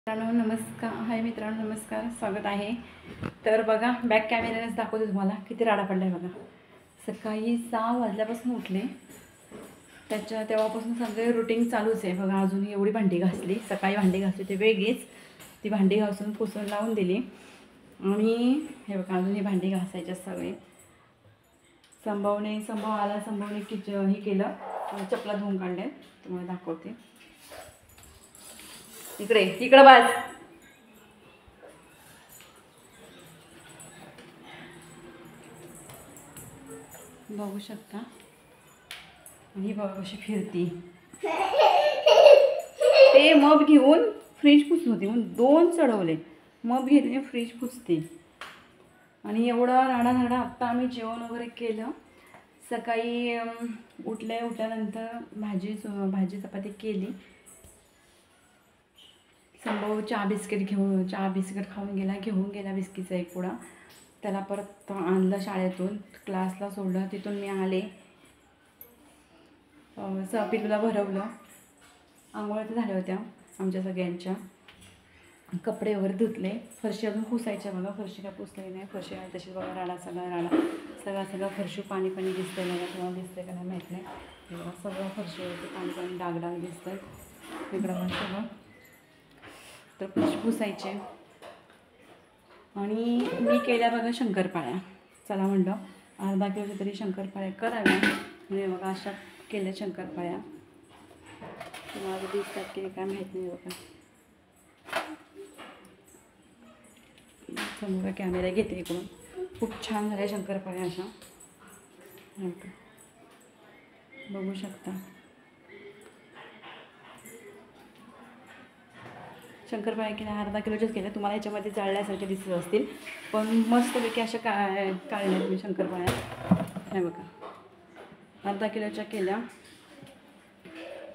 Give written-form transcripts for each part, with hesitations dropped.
नमस्कार. हाय मित्रांनो, नमस्कार, स्वागत आहे. तर बघा, बॅक कॅमेऱ्यानेच दाखवते तुम्हाला किती राडा पडलाय. बघा, सकाळी 6 वाजल्यापासून उठले, तेव्हापासून सगळे रुटीन चालूच आहे. बघा, अजून एवढी भांडी घासली. सकाळी भांडी घासली ते वेगळीच, ती भांडी घासून पुसून लावून दिली. आणि हे बघा, अजून ही भांडी घासायच्या सगळे. संभव आला, संभवने हे केलं, चपला धुवून काढल्या. तुम्हाला दाखवते. इकडं बस. बघू शकता. ही बघा कशी फिरती. ते मग घेऊन फ्रीज पुसत होती, म्हणून 2 चढवले. मग घेतले, फ्रीज पुसते. आणि एवढा राडा. आत्ता आम्ही जेवण वगैरे केलं. सकाळी उठल्यानंतर भाजी चपाती केली. संभव चहा बिस्किट खाऊन घेऊन गेला बिस्किटचा एक पुडा. त्याला परत आणलं शाळेतून, क्लासला सोडलं. तिथून मी आले, पिलूला भरवलं. आंघोळ्या झाल्या होत्या आमच्या सगळ्यांच्या. कपडे वगैरे धुतले. फरशी अजून पुसायच्या. बघा, फरशी काय पुसलेली नाही. फरशी आहे तशीच. बघा, सगळा फरशी पाणी दिसतंय. मला तुम्हाला दिसतंय का नाही माहीत नाही. सगळं फरशीवरती पाणी डाग दिसतंय. इकडं पण सगळं. तर फरशी पुसायचे. आणि मी केल्या बघा शंकरपाळ्या. चला म्हणलं अर्धा किलोच्या तरी शंकरपाळ्या कराव्या. म्हणजे बघा, अशा केल्या शंकरपाळ्या. तुम्हाला दिसतात की काय माहीत नाही. बघा, समोर कॅमेरा घेते इकडून. खूप छान झाल्या शंकरपाळ्या अशा. बघू शकता. शंकरपाळ्या केल्या, अर्धा किलोच्याच केल्या. तुम्हाला याच्यामध्ये जाळल्यासारखे दिसत असतील, पण मस्तपैकी अशा काढल्या तुम्ही शंकरपाळ्या. हे बघा, अर्धा किलोच्या केल्या.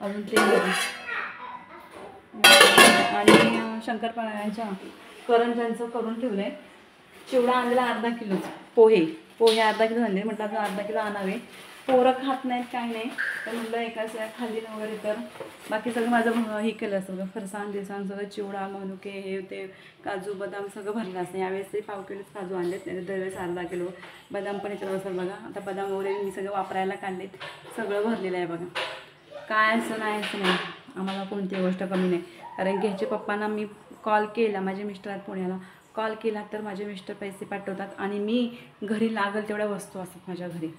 अजून तेल आणि शंकरपाळ्याच्या करंज्यांचं करून ठेवलं आहे. चिवडा आणलेला अर्धा किलोच. पोहे अर्धा किलो आणले. म्हटलं अजून अर्धा किलो आणावे. पोरं खात नाहीत, काय नाही. तर म्हटलं एकाच खाल्ली वगैरे तर बाकी सगळं माझं हे केलं असतं. फरसाण सगळं चिवडा, मनुके, हे ते काजू बदाम सगळं भरलं असतं. यावेळेस ते 1/2 किलोच काजू आणलेत, नाही तर दरवेळेस अर्धा किलो. बदाम पण याच्यात असेल. बघा, आता बदाम वगैरे मी सगळं वापरायला काढलेत. सगळं भरलेलं आहे. बघा, काय असं नाही. आम्हाला कोणती गोष्ट कमी नाही. कारण की ह्याच्या पप्पांना मी कॉल केला, माझे मिस्टर आहेत पुण्याला, कॉल केला तर माझे मिस्टर पैसे पाठवतात. आणि मी घरी लागेल तेवढ्या वस्तू असतात माझ्या घरी.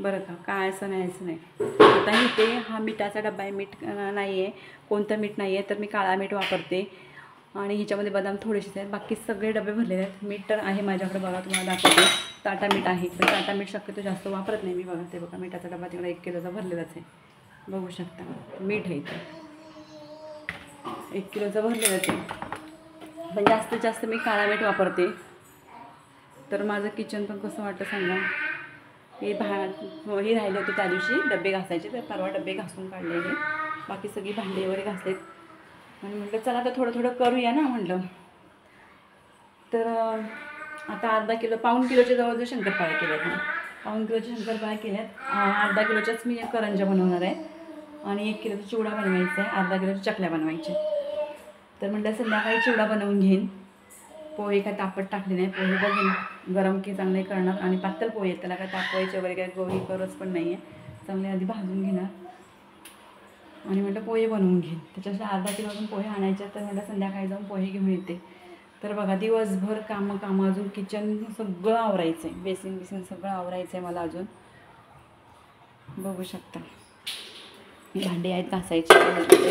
बरं का, काय असं नाही. आता इथे हा मिठाचा डबा आहे. मीठ नाही आहे, कोणतं मीठ नाही आहे, तर मी काळा मीठ वापरते. आणि ह्याच्यामध्ये बदाम थोडेसेच आहेत. बाकी सगळे डबे भरलेले आहेत. मीठ तर आहे माझ्याकडे. बघा, तुम्हाला दाखवते. टाटा मीठ आहे, पण टाटा मीठ शक्यतो जास्त वापरत नाही मी. बघा, ते बघा, मिठाचा डबा तिकडे 1 किलोचा भरलेलाच आहे. बघू शकता, मीठ आहे इथे 1 किलोचा भरलेलाच आहे. पण जास्तीत जास्त मी काळा मीठ वापरते. तर माझं किचन पण कसं वाटतं सांगा. हे राहिले होते त्या दिवशी डबे घासायचे, तर परवा डबे घासून काढले. हे बाकी सगळी भांडी वगैरे घासलेत. आणि म्हटलं चला आता थोडं करूया ना म्हटलं. तर आता पाऊण किलोच्या जवळ शंकरपाळ्या केल्यात. 1/2 किलोच्या शंकरपाळ्या केल्यात. अर्धा किलोच्याच मी करंज्या बनवणार आहे. आणि 1 किलोचा चिवडा बनवायचा आहे. अर्धा किलोच्या चकल्या बनवायच्या. तर म्हटलं संध्याकाळी चिवडा बनवून घेईन. पोहे काय तापत टाकले नाही. पोहे बघेन गरम की चांगले करणार. आणि पातळ पोहे आहेत, त्याला काय तापवायचे वगैरे काय गोळी करत पण नाही आहे. चांगले आधी भाजून घेणार. आणि म्हटलं पोहे बनवून घेईन. त्याच्यासाठी अर्धा किलो अजून पोहे आणायचे. तर म्हटलं संध्याकाळी जाऊन पोहे घेऊन येते. तर बघा, दिवसभर कामं अजून किचन सगळं आवरायचं आहे. बेसिन सगळं आवरायचं आहे मला अजून. बघू शकता. भांडे आहेत घासायचे.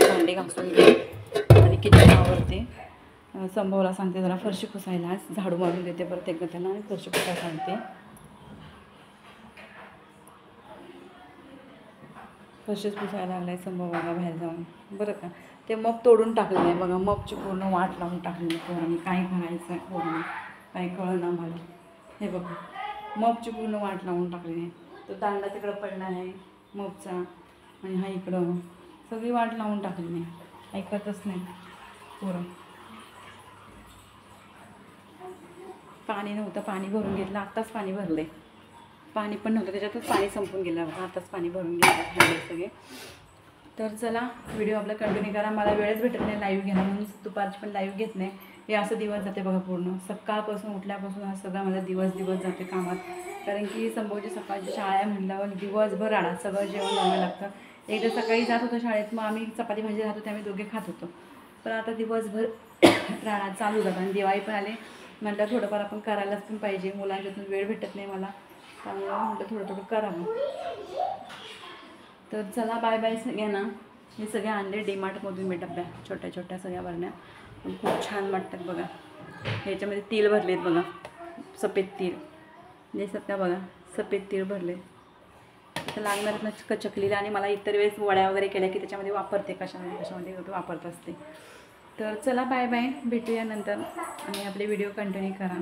भांडे घासून घे आणि किचन आवरते. संभवला सांगते जरा फरशी पुसायला, झाडू मारून देते परत एकदा त्यांना. आणि फरशी पुसायला सांगते. फरशीच पुसायला लागलाय संभव बघा बाहेर जाऊन. बरं का, ते मग तोडून टाकलेलं आहे. बघा, मगची पूर्ण वाट लावून टाकलेली पोरांनी. काय करायचं आहे पोरांनी, काय कळलं मला. हे बघा, मगची पूर्ण वाट लावून टाकलेली आहे. तो दांडा तिकडं पडला आहे मगचा, आणि हा इकडं सगळी वाट लावून टाकली नाही. ऐकतच नाही पोरं. पाणी नव्हतं, पाणी भरून घेतलं. आत्ताच पाणी भरले. पाणी पण नव्हतं, त्याच्यातच पाणी संपून गेलं. आताच पाणी भरून गेलं सगळे. तर चला व्हिडिओ आपला कंटिन्यू करा. मला वेळच भेटत नाही लाईव्ह घेणं, म्हणून दुपारची पण लाईव्ह घेत नाही. हे असं दिवस जाते बघा पूर्ण. सकाळपासून उठल्यापासून हा सगळा माझा दिवस जाते कामात. कारण की संभवची सकाळची शाळा आहे म्हटल्यावर दिवसभर राहणार, सगळं जेवण बनवायला लागतं. एकदा सकाळी जात होतं शाळेत, मग आम्ही चपाती भाजी राहत होते, आम्ही दोघे खात होतो. पण आता दिवसभर राहणार चालू जातं. आणि दिवाळी पण आले म्हटलं थोडंफार आपण करायलाच पण पाहिजे. मुलांच्यातून वेळ भेटत नाही मला, त्यामुळं म्हटलं थोडं करावं. तर चला बाय बाय सगळ्यांना. हे सगळे आणले डीमार्टमधून मी डब्या, छोट्या छोट्या सगळ्या भरण्या. पण खूप छान वाटतात बघा. ह्याच्यामध्ये तीळ भरलेत बघा, सफेद तीळ. म्हणजे सध्या बघा सफेद तीळ भरले. तर लागणार ना चकलीला. आणि मला इतर वेळेस वड्या वगैरे केल्या की त्याच्यामध्ये वापरते, कशामध्ये वापरत असते. तर चला बाय बाय, भेटूया नंतर. आणि आपले व्हिडिओ कंटिन्यू करा.